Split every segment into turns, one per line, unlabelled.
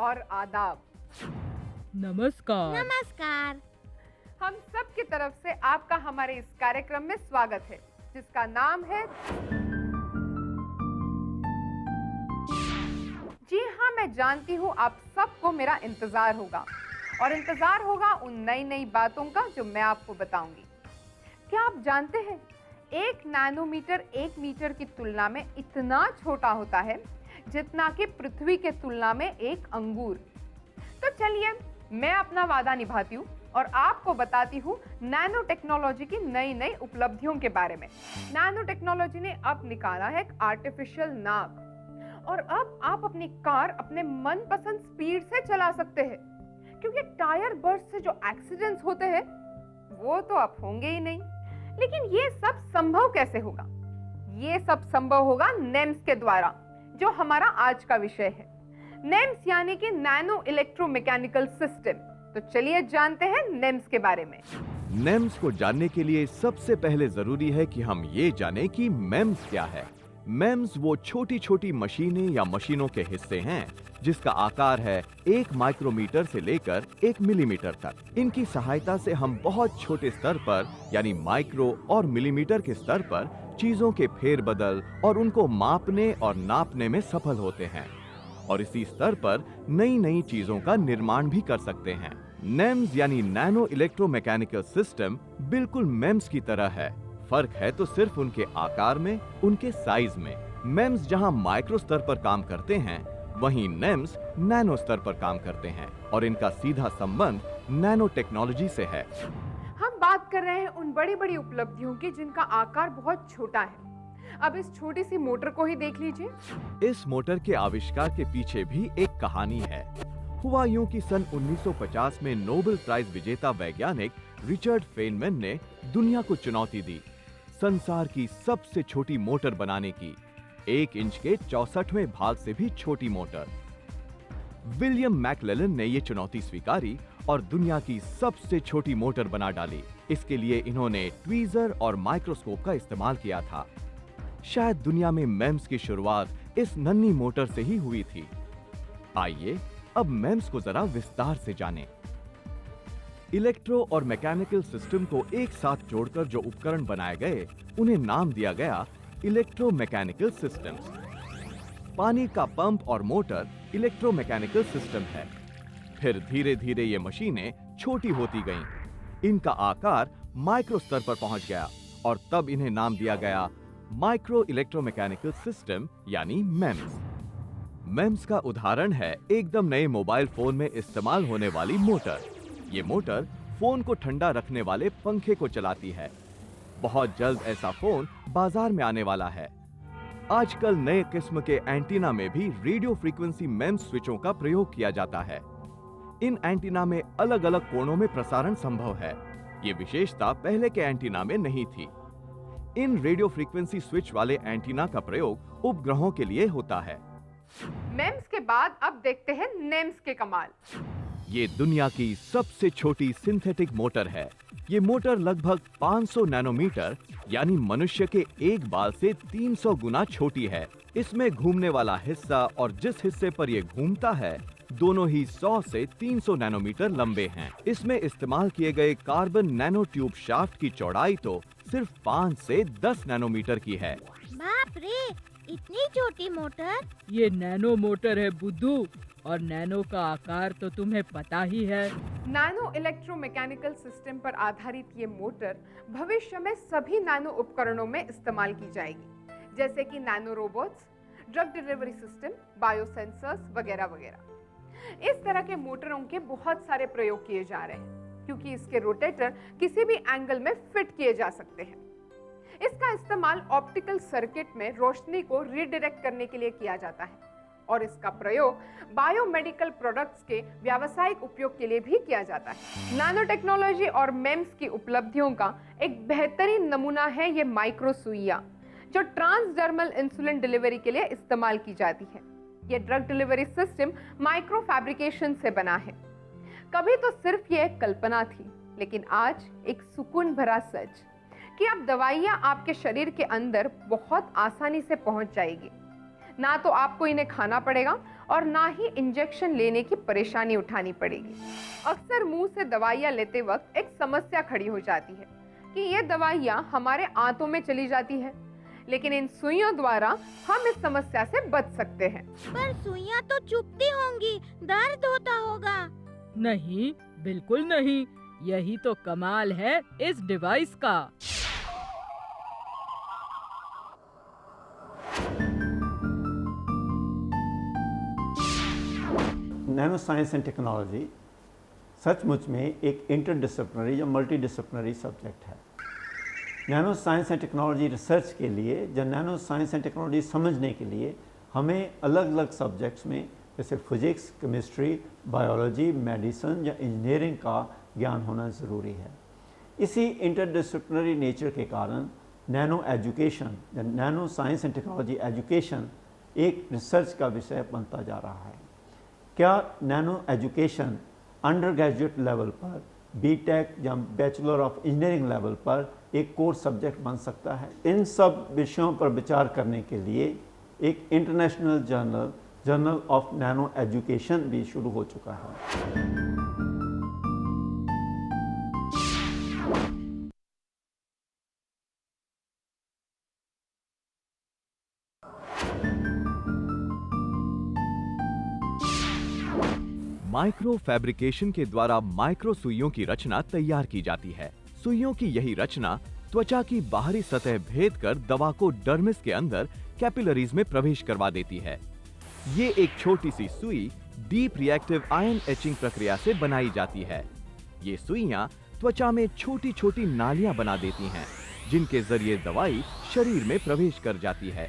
और आदाब।
नमस्कार।
नमस्कार।
हम सब की तरफ से आपका हमारे इस कार्यक्रम में स्वागत है, जिसका नाम है जी हाँ, मैं जानती हूँ आप सबको मेरा इंतजार होगा और इंतजार होगा उन नई नई बातों का जो मैं आपको बताऊंगी। क्या आप जानते हैं 1 नैनोमीटर 1 मीटर की तुलना में इतना छोटा होता है जितना कि पृथ्वी के तुलना में एक अंगूर। तो चलिए मैं अपना वादा निभाती हूँ और आपको बताती हूँ नैनो टेक्नोलॉजी की नई नई उपलब्धियों के बारे में। नैनो टेक्नोलॉजी ने अब निकाला है एक आर्टिफिशियल नाक और अब आप अपनी कार अपने मनपसंद स्पीड से चला सकते हैं, क्योंकि टायर बर्स्ट से जो एक्सीडेंट्स होते हैं वो तो अब होंगे ही नहीं। लेकिन ये सब संभव कैसे होगा? ये सब संभव होगा नेम्स के द्वारा, जो हमारा आज का विषय है। नेम्स यानी कि नैनो इलेक्ट्रोमैकेनिकल सिस्टम। तो चलिए जानते हैं नेम्स के बारे में।
नेम्स को जानने के लिए सबसे पहले जरूरी है कि हम ये जानें कि मेम्स क्या है। मेम्स वो छोटी छोटी मशीनें या मशीनों के हिस्से हैं जिसका आकार है 1 माइक्रोमीटर से लेकर 1 मिलीमीटर तक। इनकी सहायता से हम बहुत छोटे स्तर पर यानी माइक्रो और मिलीमीटर के स्तर पर चीजों के फेरबदल और उनको मापने और नापने में सफल होते हैं और इसी स्तर पर नई नई चीजों का निर्माण भी कर सकते हैं। नेम्स यानी नैनो इलेक्ट्रोमैकेनिकल सिस्टम बिल्कुल मेम्स की तरह है। फर्क है तो सिर्फ उनके आकार में, उनके साइज में। मेम्स जहां माइक्रो स्तर पर काम करते हैं, वहीं नेम्स नैनो स्तर पर काम करते हैं और इनका सीधा संबंध नैनो टेक्नोलॉजी से है।
हम बात कर रहे हैं उन बड़ी बड़ी उपलब्धियों की जिनका आकार बहुत छोटा है। अब इस छोटी सी मोटर को ही देख लीजिए।
इस मोटर के आविष्कार के पीछे भी एक कहानी है। हुआ यूं कि सन 1950 में नोबेल प्राइज विजेता वैज्ञानिक रिचर्ड फेनमैन ने दुनिया को चुनौती दी संसार की सबसे छोटी मोटर बनाने की, 1 इंच के 64वें भाग से भी छोटी मोटर। विलियम मैकलेलन ने ये चुनौती स्वीकारी और दुनिया की सबसे छोटी मोटर बना डाली। इसके लिए इन्होंने ट्वीजर और माइक्रोस्कोप का इस्तेमाल किया था। शायद दुनिया में मेम्स की शुरुआत इस नन्ही मोटर से ही हुई थी। आइए अब मेम्स को जरा विस्तार से जानें। इलेक्ट्रो और मैकेनिकल सिस्टम को एक साथ जोड़कर जो उपकरण बनाए गए, उन्हें नाम दिया गया इलेक्ट्रोमैकेनिकल सिस्टम्स। पानी का पंप और मोटर इलेक्ट्रोमैकेनिकल सिस्टम है। फिर धीरे धीरे ये मशीनें छोटी होती गईं। इनका आकार माइक्रो स्तर पर पहुंच गया और तब इन्हें नाम दिया गया माइक्रो इलेक्ट्रोमैकेनिकल सिस्टम यानी मेम्स। मेम्स का उदाहरण है एकदम नए मोबाइल फोन में इस्तेमाल होने वाली मोटर। ये मोटर फोन को ठंडा रखने वाले पंखे को चलाती है। बहुत जल्द ऐसा फोन बाजार में आने वाला है। आजकल नए किस्म के एंटीना में भी रेडियो फ्रीक्वेंसी मेम्स स्विचों का प्रयोग किया जाता है। इन एंटीना में अलग अलग कोणों में प्रसारण संभव है। ये विशेषता पहले के एंटीना में नहीं थी। इन रेडियो फ्रीक्वेंसी स्विच वाले एंटीना का प्रयोग उपग्रहों के लिए होता है।
मेम्स के बाद अब देखते हैं नेम्स के कमाल।
ये दुनिया की सबसे छोटी सिंथेटिक मोटर है। ये मोटर लगभग 500 नैनोमीटर यानी मनुष्य के एक बाल से 300 गुना छोटी है। इसमें घूमने वाला हिस्सा और जिस हिस्से पर ये घूमता है, दोनों ही 100 से 300 नैनोमीटर लंबे हैं। इसमें इस्तेमाल किए गए कार्बन नैनो ट्यूब शाफ्ट की चौड़ाई तो सिर्फ 5 से 10 नैनोमीटर की है।
बाप रे, इतनी छोटी मोटर!
ये नैनो मोटर है बुद्धू, और नैनो का आकार तो तुम्हें पता ही है।
नैनो इलेक्ट्रोमैकेनिकल सिस्टम पर आधारित ये मोटर भविष्य में सभी नैनो उपकरणों में इस्तेमाल की जाएगी, जैसे कि nano robots, drug delivery system, biosensors वगैरह वगैरह। इस तरह के मोटरों के बहुत सारे प्रयोग किए जा रहे हैं, क्योंकि इसके रोटेटर किसी भी एंगल में फिट किए जा सकते हैं। इसका इस्तेमाल ऑप्टिकल सर्किट में रोशनी को रीडायरेक्ट करने के लिए किया जाता है और इसका प्रयोग बायोमेडिकल प्रोडक्ट्स के व्यावसायिक उपयोग के लिए भी किया जाता है। नैनो टेक्नोलॉजी और मेम्स की उपलब्धियों का एक बेहतरीन नमूना है ये माइक्रो सुइयां, जो ट्रांसडर्मल इंसुलिन डिलीवरी के लिए इस्तेमाल की जाती है। ये drug delivery system micro fabrication से बना है। कभी तो सिर्फ ये एक कल्पना थी, लेकिन आज एक सुकून भरा सच कि अब दवाइयां आपके शरीर के अंदर बहुत आसानी से पहुंच जाएगी। ना तो आपको इन्हें खाना पड़ेगा और ना ही इंजेक्शन लेने की परेशानी उठानी पड़ेगी। अक्सर मुंह से दवाइयाँ लेते वक्त एक समस्या खड़ी हो जाती है कि ये दवाइयाँ हमारे आंतों में चली जाती है, लेकिन इन सुइयों द्वारा हम इस समस्या से बच सकते हैं।
पर सुइयां तो चुभती होंगी, दर्द होता होगा।
नहीं, बिल्कुल नहीं। यही तो कमाल है इस डिवाइस का।
नैनो साइंस एंड टेक्नोलॉजी सचमुच में एक इंटरडिसिप्लिनरी या मल्टीडिसिप्लिनरी सब्जेक्ट है। Nano science and technology research के लिए या नैनो साइंस एंड टेक्नोलॉजी समझने के लिए हमें अलग अलग सब्जेक्ट्स में जैसे फिजिक्स, केमिस्ट्री, बायोलॉजी, मेडिसिन या इंजीनियरिंग का ज्ञान होना ज़रूरी है। इसी इंटरडिसिप्लिनरी नेचर के कारण नैनो एजुकेशन या nano science and technology education एक रिसर्च का विषय बनता जा रहा है। क्या nano education under graduate level पर, बीटेक या बैचलर ऑफ इंजीनियरिंग लेवल पर एक कोर्स सब्जेक्ट बन सकता है? इन सब विषयों पर विचार करने के लिए एक international journal of nano education भी शुरू हो चुका है।
माइक्रो फैब्रिकेशन के द्वारा माइक्रो सुइयों की रचना तैयार की जाती है। सुइयों की यही रचना त्वचा की बाहरी सतह भेद कर दवा को डर्मिस के अंदर कैपिलरीज में प्रवेश करवा देती है। ये एक छोटी सी सुई डीप रिएक्टिव आयन एचिंग प्रक्रिया से बनाई जाती है। ये सुइयां त्वचा में छोटी छोटी नालियां बना देती हैं, जिनके जरिए दवाई शरीर में प्रवेश कर जाती है।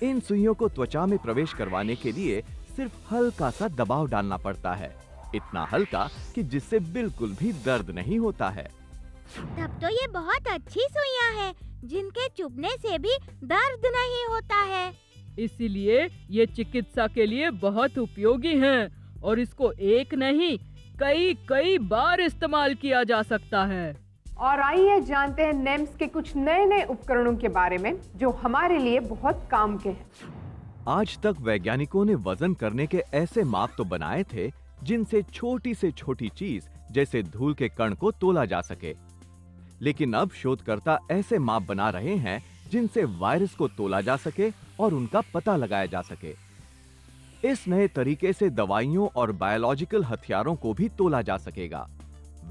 इन सुइयों को त्वचा में प्रवेश करवाने के लिए सिर्फ हल्का सा दबाव डालना पड़ता है, इतना हल्का कि जिससे बिल्कुल भी दर्द नहीं होता है।
तब तो ये बहुत अच्छी सुइयां हैं, जिनके चुभने से भी दर्द नहीं होता है।
इसीलिए ये चिकित्सा के लिए बहुत उपयोगी हैं और इसको एक नहीं कई बार इस्तेमाल किया जा सकता है।
और आइए जानते हैं नेम्स के कुछ नए नए उपकरणों के बारे में जो हमारे लिए बहुत काम के हैं।
आज तक वैज्ञानिकों ने वजन करने के ऐसे माप तो बनाए थे जिनसे छोटी से छोटी चीज जैसे धूल के कण को तोला जा सके, लेकिन अब शोधकर्ता ऐसे माप बना रहे हैं जिनसे वायरस को तोला जा सके और उनका पता लगाया जा सके। इस नए तरीके से दवाइयों और बायोलॉजिकल हथियारों को भी तोला जा सकेगा।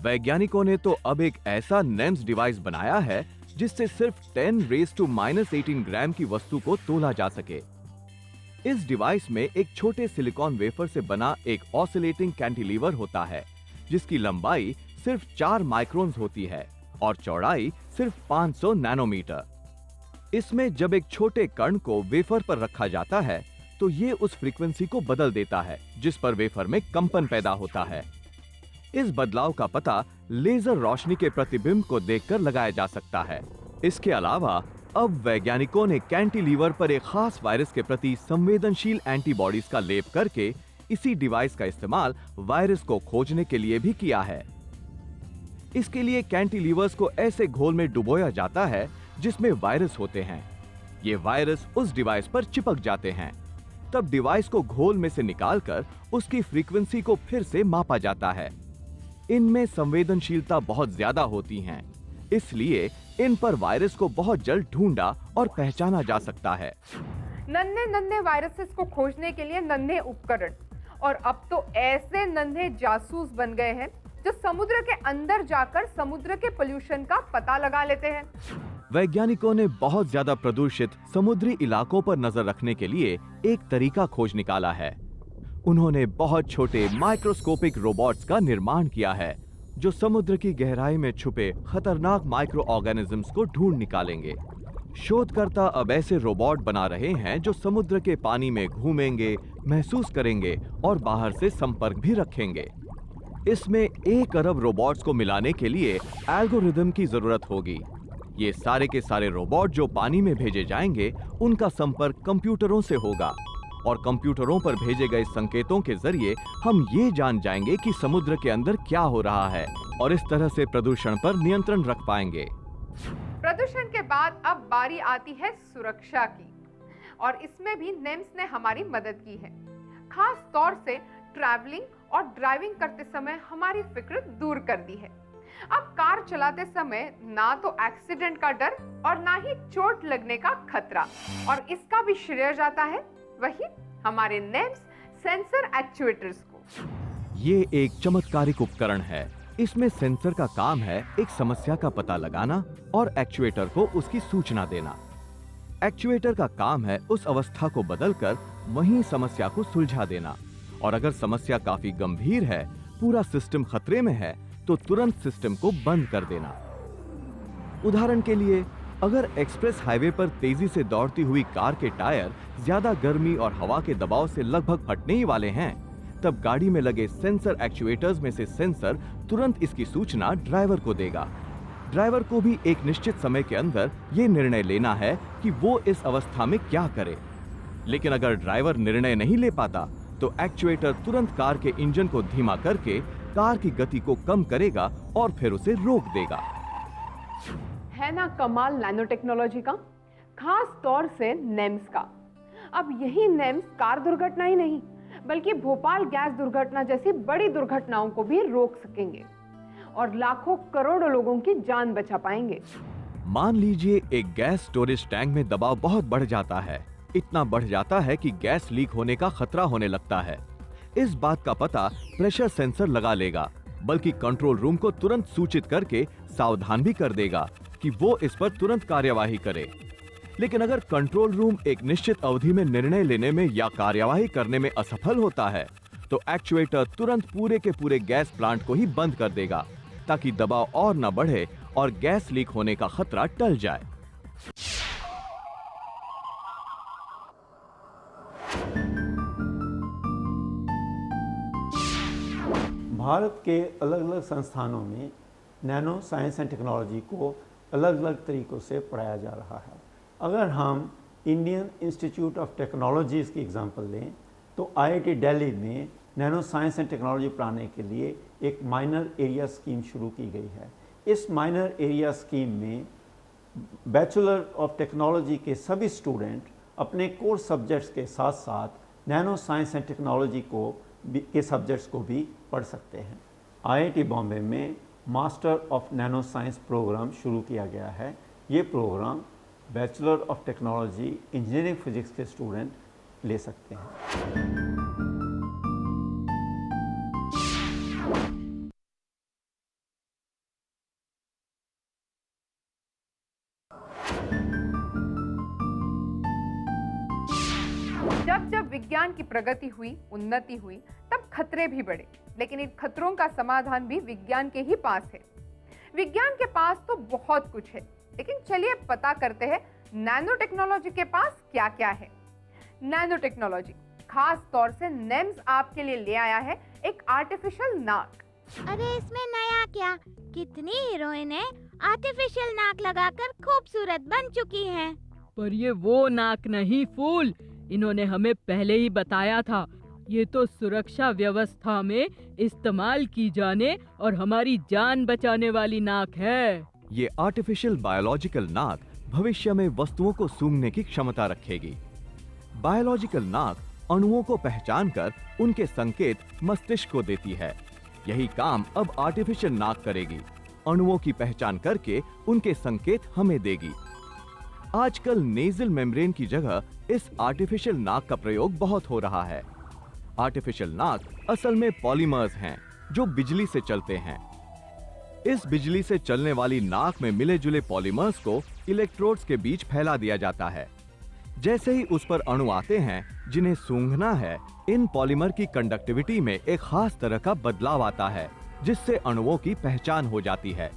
वैज्ञानिकों ने तो अब एक ऐसा नेम्स डिवाइस बनाया है जिससे सिर्फ 10⁻⁻18 ग्राम की वस्तु को तोला जा सके। इस डिवाइस में एक छोटे सिलिकॉन वेफर से बना एक ऑसिलेटिंग कैंटिलीवर होता है, जिसकी लंबाई सिर्फ 4 माइक्रोन्स होती है और चौड़ाई सिर्फ 500 नैनोमीटर। इसमें जब एक छोटे कण को वेफर पर रखा जाता है तो ये उस फ्रीक्वेंसी को बदल देता है जिस पर वेफर में कंपन पैदा होता है। इस बदलाव का पता लेजर रोशनी के प्रतिबिंब को देखकर लगाया जा सकता है। इसके अलावा अब वैज्ञानिकों ने कैंटिलीवर पर एक खास वायरस के प्रति संवेदनशील एंटीबॉडीज का लेप करके इसी डिवाइस का इस्तेमाल वायरस को खोजने के लिए भी किया है। इसके लिए कैंटिलीवर्स को ऐसे घोल में डुबोया जाता है जिसमें वायरस होते हैं। ये वायरस उस डिवाइस पर चिपक जाते हैं। तब डिवाइस को घोल में से निकालकर उसकी फ्रीक्वेंसी को फिर से मापा जाता है। इनमें संवेदनशीलता बहुत ज्यादा होती है, इसलिए इन पर वायरस को बहुत जल्द ढूंढा और पहचाना जा सकता है।
नन्हे वायरसेस को खोजने के लिए नन्हे उपकरण, और अब तो ऐसे नन्हे जासूस बन गए हैं जो समुद्र के अंदर जाकर समुद्र के पोल्यूशन का पता लगा लेते हैं।
वैज्ञानिकों ने बहुत ज्यादा प्रदूषित समुद्री इलाकों पर नजर रखने के लिए एक तरीका खोज निकाला है। उन्होंने बहुत छोटे माइक्रोस्कोपिक रोबोट्स का निर्माण किया है जो समुद्र की गहराई में छुपे खतरनाक माइक्रो ऑर्गेनिजम्स को ढूंढ निकालेंगे। शोधकर्ता अब ऐसे रोबोट बना रहे हैं जो समुद्र के पानी में घूमेंगे, महसूस करेंगे और बाहर से संपर्क भी रखेंगे। इसमें 1 अरब रोबोट्स को मिलाने के लिए एल्गोरिदम की जरूरत होगी। ये सारे के सारे रोबोट जो पानी में भेजे जाएंगे, उनका संपर्क कंप्यूटरों से होगा और कंप्यूटरों पर भेजे गए संकेतों के जरिए हम ये जान जाएंगे कि समुद्र के अंदर क्या हो रहा है और इस तरह से प्रदूषण पर नियंत्रण रख पाएंगे।
प्रदूषण के बाद अब बारी आती है सुरक्षा की, और इसमें भी नेम्स ने हमारी मदद की है। खास तौर से ट्रैवलिंग और ड्राइविंग करते समय हमारी फिक्र दूर कर दी है। अब कार चलाते समय ना तो एक्सीडेंट का डर और ना ही चोट लगने का खतरा, और इसका भी श्रेय जाता है वही हमारे नेम्स सेंसर एक्चुएटर्स को।
ये एक चमत्कारिक उपकरण है। इसमें सेंसर का काम है एक समस्या का पता लगाना और एक्चुएटर को उसकी सूचना देना। एक्चुएटर का काम है उस अवस्था को बदलकर वहीं समस्या को सुलझा देना, और अगर समस्या काफी गंभीर है, पूरा सिस्टम खतरे में है, तो तुरंत सिस्टम को बंद कर देना। उदाहरण के लिए, अगर एक्सप्रेस हाईवे पर तेजी से दौड़ती हुई कार के टायर ज्यादा गर्मी और हवा के दबाव से लगभग फटने ही वाले हैं, तब गाड़ी में लगे सेंसर एक्चुएटर्स में से सेंसर तुरंत इसकी सूचना ड्राइवर को देगा। ड्राइवर को भी एक निश्चित समय के अंदर ये निर्णय लेना है कि वो इस अवस्था में क्या करे। लेकिन अगर ड्राइवर निर्णय नहीं ले पाता, तो एक्चुएटर तुरंत कार के इंजन को धीमा करके कार की गति को कम करेगा और फिर उसे रोक देगा।
है ना कमाल नैनो टेक्नोलॉजी का, खास तौर से नेम्स का। अब यही नेम्स कार दुर्घटना ही नहीं, बल्कि भोपाल गैस दुर्घटना जैसी बड़ी दुर्घटनाओं को भी रोक सकेंगे और लाखों करोड़ों लोगों की जान बचा पाएंगे।
मान लीजिए एक गैस स्टोरेज टैंक में दबाव बहुत बढ़ जाता है। इतना बढ़ जाता है कि गैस लीक होने का खतरा होने लगता है। इस बात का पता प्रेशर सेंसर लगा लेगा, बल्कि कंट्रोल रूम को तुरंत सूचित करके सावधान भी कर देगा कि वो इस पर तुरंत कार्यवाही करे। लेकिन अगर कंट्रोल रूम एक निश्चित अवधि में निर्णय लेने में या कार्यवाही करने में असफल होता है, तो एक्चुएटर तुरंत पूरे के पूरे गैस प्लांट को ही बंद कर देगा, ताकि दबाव और न बढ़े और गैस लीक होने का खतरा टल जाए।
भारत के अलग अलग संस्थानों में नैनो साइंस एंड टेक्नोलॉजी को अलग अलग तरीकों से पढ़ाया जा रहा है। अगर हम इंडियन इंस्टीट्यूट ऑफ टेक्नोलॉजीज़ की एग्जांपल लें, तो आईआईटी दिल्ली में नैनो साइंस एंड टेक्नोलॉजी पढ़ाने के लिए एक माइनर एरिया स्कीम शुरू की गई है। इस माइनर एरिया स्कीम में बैचलर ऑफ टेक्नोलॉजी के सभी स्टूडेंट अपने कोर्स सब्जेक्ट्स के साथ साथ नैनो साइंस एंड टेक्नोलॉजी के सब्जेक्ट्स को भी पढ़ सकते हैं। आईआईटी बॉम्बे में master of nano science program शुरू किया गया है। ये program bachelor of technology engineering physics के स्टूडेंट ले सकते हैं।
जब विज्ञान की प्रगति हुई, उन्नति हुई, तब खतरे भी बढ़े, लेकिन इन खतरों का समाधान भी विज्ञान के ही पास है। विज्ञान के पास तो बहुत कुछ है, लेकिन चलिए पता करते हैं नैनो टेक्नोलॉजी के पास क्या क्या है। नैनो टेक्नोलॉजी खास तौर से नेम्स आपके लिए ले आया है एक आर्टिफिशियल नाक।
अरे इसमें नया क्या, कितनी हीरोइनें आर्टिफिशियल नाक लगाकर खूबसूरत बन चुकी हैं।
पर ये वो नाक नहीं फूल, इन्होंने हमें पहले ही बताया था। ये तो सुरक्षा व्यवस्था में इस्तेमाल की जाने और हमारी जान बचाने वाली नाक है।
ये आर्टिफिशियल बायोलॉजिकल नाक भविष्य में वस्तुओं को सूंघने की क्षमता रखेगी। बायोलॉजिकल नाक अणुओं को पहचानकर उनके संकेत मस्तिष्क को देती है। यही काम अब आर्टिफिशियल नाक करेगी, अणुओं की पहचान करके उनके संकेत हमें देगी। आजकल नेजल मेम्ब्रेन की जगह इस आर्टिफिशियल नाक का प्रयोग बहुत हो रहा है। आर्टिफिशियल नाक असल में पॉलीमर्स हैं जो बिजली से चलते हैं। इस बिजली से चलने वाली नाक में मिले जुले पॉलीमर्स को इलेक्ट्रोड्स के बीच फैला दिया जाता है। जैसे ही उस पर अणु आते हैं जिन्हें सूंघना है, इन पॉलीमर की कंडक्टिविटी में एक खास तरह का बदलाव आता है, जिससे अणुओं की पहचान हो जाती है।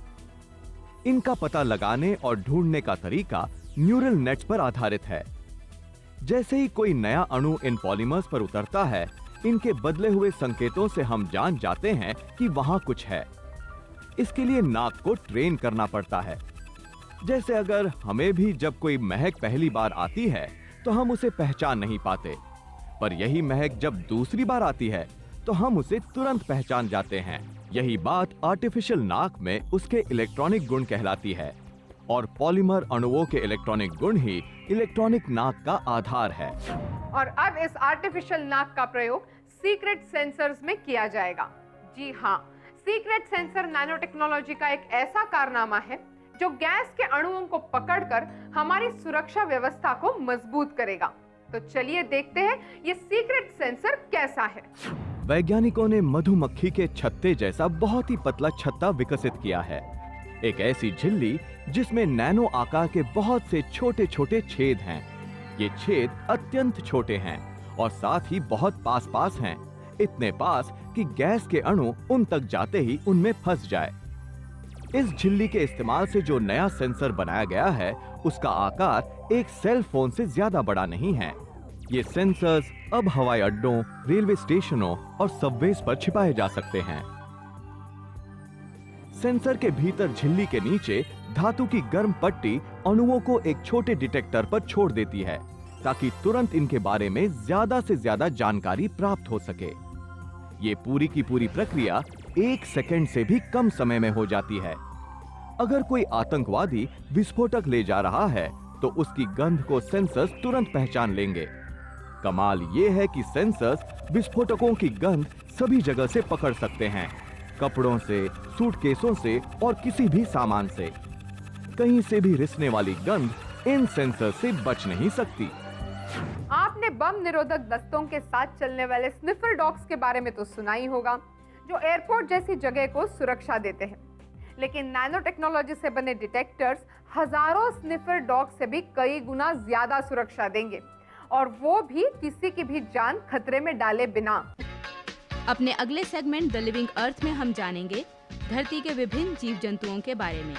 इनका पता लगाने और ढूंढने का तरीका न्यूरल नेट्स पर आधारित है। जैसे ही कोई नया अणु इन पॉलीमर्स पर उतरता है, इनके बदले हुए संकेतों से हम जान जाते हैं कि वहां कुछ है। इसके लिए नाक को ट्रेन करना पड़ता है। जैसे अगर हमें भी जब कोई महक पहली बार आती है तो हम उसे पहचान नहीं पाते, पर यही महक जब दूसरी बार आती है तो हम उसे तुरंत पहचान जाते हैं। यही बात आर्टिफिशियल नाक में उसके इलेक्ट्रॉनिक गुण कहलाती है। और पॉलीमर अणुओं के इलेक्ट्रॉनिक गुण ही इलेक्ट्रॉनिक नाक का आधार है।
और अब इस आर्टिफिशियल नाक का प्रयोग सीक्रेट सेंसर्स में किया जाएगा। जी हाँ, सीक्रेट सेंसर नैनो टेक्नोलॉजी का एक ऐसा कारनामा है जो गैस के अणुओं को पकड़कर हमारी सुरक्षा व्यवस्था को मजबूत करेगा। तो चलिए देखते हैं ये सीक्रेट सेंसर कैसा है।
वैज्ञानिकों ने मधुमक्खी के छत्ते जैसा बहुत ही पतला छत्ता विकसित किया है, एक ऐसी झिल्ली जिसमें नैनो आकार के बहुत से छोटे छोटे छेद हैं। ये छेद अत्यंत छोटे हैं और साथ ही बहुत पास पास हैं, इतने पास कि गैस के अणु उन तक जाते ही उनमें फंस जाए। इस झिल्ली के इस्तेमाल से जो नया सेंसर बनाया गया है उसका आकार एक सेल फोन से ज्यादा बड़ा नहीं है। ये सेंसर्स अब हवाई अड्डों, रेलवे स्टेशनों और सबवेज पर छिपाए जा सकते हैं। सेंसर के भीतर झिल्ली के नीचे धातु की गर्म पट्टी अणुओं को एक छोटे डिटेक्टर पर छोड़ देती है ताकि तुरंत इनके बारे में ज्यादा से ज्यादा जानकारी प्राप्त हो सके। ये पूरी की पूरी प्रक्रिया 1 सेकंड से भी कम समय में हो जाती है। अगर कोई आतंकवादी विस्फोटक ले जा रहा है तो उसकी गंध को सेंसर्स तुरंत पहचान लेंगे। कमाल ये है कि सेंसर्स विस्फोटकों की गंध सभी जगह से पकड़ सकते हैं, कपड़ों से, सूटकेसों से और किसी भी सामान से। कहीं से भी रिसने वाली गंध इन सेंसर से बच नहीं सकती।
आपने बम निरोधक दस्तों के साथ चलने वाले स्निफर डॉग्स के बारे में तो सुना ही होगा, जो एयरपोर्ट जैसी जगह को सुरक्षा देते हैं। लेकिन नैनो टेक्नोलॉजी से बने डिटेक्टर्स हजारों स्निफर डॉग से भी कई गुना ज्यादा सुरक्षा देंगे, और वो भी किसी की भी जान खतरे में डाले बिना।
अपने अगले सेगमेंट द लिविंग अर्थ में हम जानेंगे धरती के विभिन्न जीव जंतुओं के बारे में।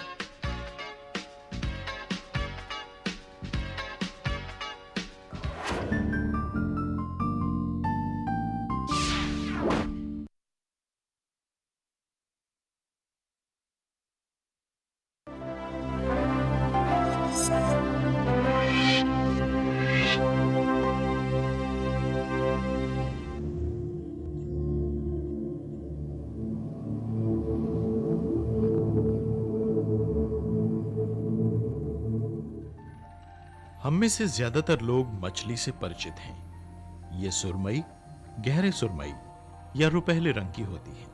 हम में से ज्यादातर लोग मछली से परिचित हैं। ये सुरमई, गहरे सुरमई या रुपहले रंग की होती है।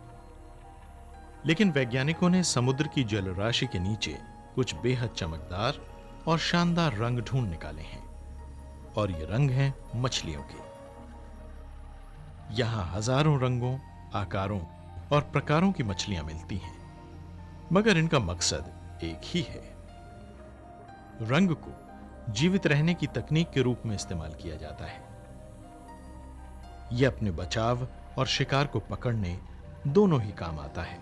लेकिन वैज्ञानिकों ने समुद्र की जलराशि के नीचे कुछ बेहद चमकदार और शानदार रंग ढूंढ निकाले हैं, और ये रंग हैं मछलियों के। यहां हजारों रंगों, आकारों और प्रकारों की मछलियां मिलती हैं, मगर इनका मकसद एक ही है। रंग को जीवित रहने की तकनीक के रूप में इस्तेमाल किया जाता है। यह अपने बचाव और शिकार को पकड़ने दोनों ही काम आता है।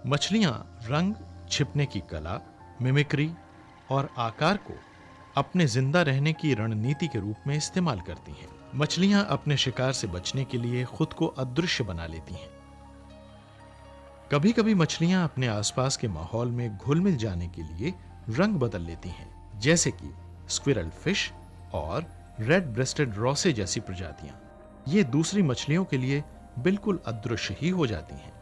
मछलियां रंग, छिपने की कला, मिमिक्री और आकार को अपने जिंदा रहने की रणनीति के रूप में इस्तेमाल करती हैं। मछलियां अपने शिकार से बचने के लिए खुद को अदृश्य बना लेती हैं। कभी कभी मछलियां अपने आसपास के माहौल में घुल मिल जाने के लिए रंग बदल लेती हैं, जैसे कि स्क्विरल फिश और रेड ब्रेस्टेड रोसे जैसी प्रजातियां। ये दूसरी मछलियों के लिए बिल्कुल अदृश्य ही हो जाती हैं।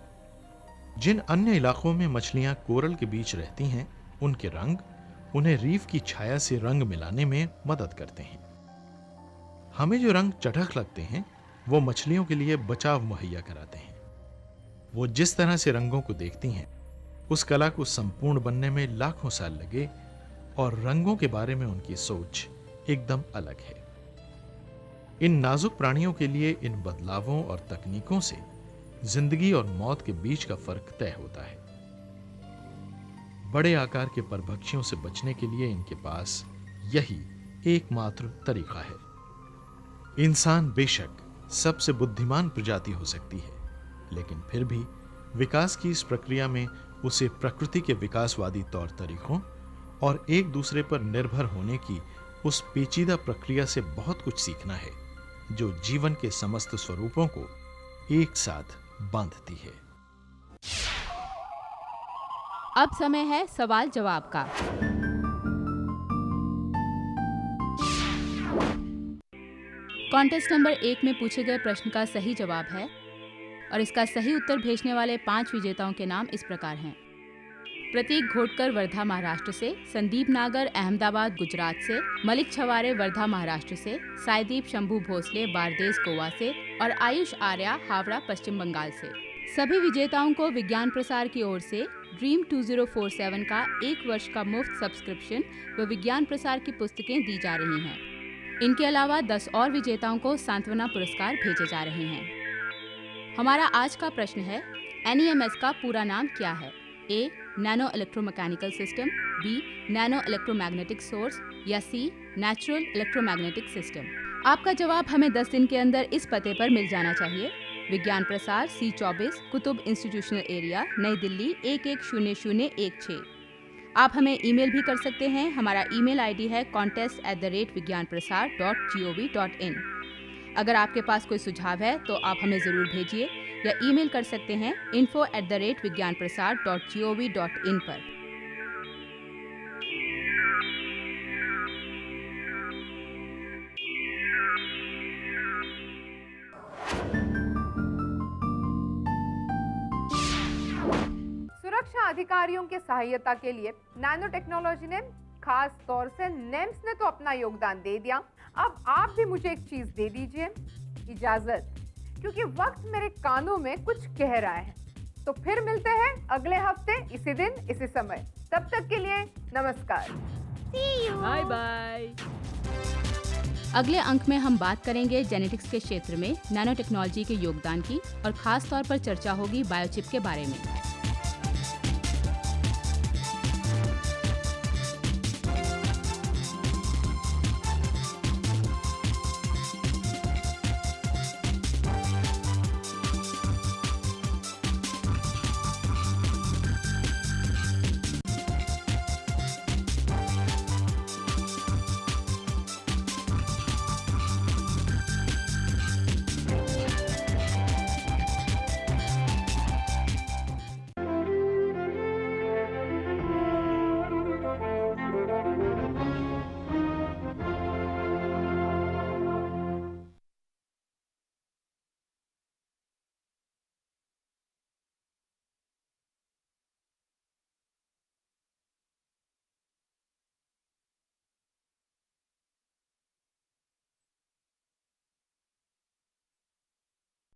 जिन अन्य इलाकों में मछलियां कोरल के बीच रहती हैं, उनके रंग उन्हें रीफ की छाया से रंग मिलाने में मदद करते हैं। हमें जो रंग चटख लगते हैं, वो मछलियों के लिए बचाव मुहैया कराते हैं। वो जिस तरह से रंगों को देखती हैं, उस कला को संपूर्ण बनने में लाखों साल लगे, और रंगों के बारे में उनकी सोच एकदम अलग है। इन नाजुक प्राणियों के लिए इन बदलावों और तकनीकों से जिंदगी और मौत के बीच का फर्क तय होता है। बड़े आकार के परभक्षियों से बचने के लिए इनके पास यही एकमात्र तरीका है। इंसान बेशक सबसे बुद्धिमान प्रजाति हो सकती है, लेकिन फिर भी विकास की इस प्रक्रिया में उसे प्रकृति के विकासवादी तौर तरीकों और एक दूसरे पर निर्भर होने की उस पेचीदा प्रक्रिया से बहुत कुछ सीखना है, जो जीवन के समस्त स्वरूपों को एक साथ बांधती है।
अब समय है सवाल जवाब का। कॉन्टेस्ट नंबर 1 में पूछे गए प्रश्न का सही जवाब है, और इसका सही उत्तर भेजने वाले 5 विजेताओं के नाम इस प्रकार हैं। प्रतीक घोटकर वर्धा महाराष्ट्र से, संदीप नागर अहमदाबाद गुजरात से, मलिक छवारे वर्धा महाराष्ट्र से, साईदीप शंभू भोसले बारदेस गोवा से और आयुष आर्या हावड़ा पश्चिम बंगाल से। सभी विजेताओं को विज्ञान प्रसार की ओर से ड्रीम 2047 का 1 वर्ष का मुफ्त सब्सक्रिप्शन व विज्ञान प्रसार की पुस्तकें दी जा रही हैं। इनके अलावा 10 और विजेताओं को सांत्वना पुरस्कार भेजे जा रहे हैं। हमारा आज का प्रश्न है, NEMS का पूरा नाम क्या है? A. Nano electromechanical system, B. Nano electromagnetic source या C. Natural electromagnetic system. आपका जवाब हमें 10 दिन के अंदर इस पते पर मिल जाना चाहिए। विज्ञान प्रसार C24 कुतुब इंस्टीट्यूशनल एरिया, नई दिल्ली 110016। आप हमें ईमेल भी कर सकते हैं। हमारा ईमेल आईडी है contest@vigyanprasar.gov.in। अगर आपके पास कोई सुझाव है तो आप हमें ज़रूर भेजिए या ईमेल कर सकते हैं info@vigyanprasar.gov.in पर।
सुरक्षा अधिकारियों के सहायता के लिए नैनो टेक्नोलॉजी ने खास तौर से नेम्स ने तो अपना योगदान दे दिया। अब आप भी मुझे एक चीज दे दीजिए, इजाजत, क्योंकि वक्त मेरे कानों में कुछ कह रहा है। तो फिर मिलते हैं अगले हफ्ते इसी दिन इसी समय। तब तक के लिए नमस्कार।
Bye bye.
अगले अंक में हम बात करेंगे जेनेटिक्स के क्षेत्र में नैनो टेक्नोलॉजी के योगदान की और खास तौर पर चर्चा होगी बायोचिप के बारे में।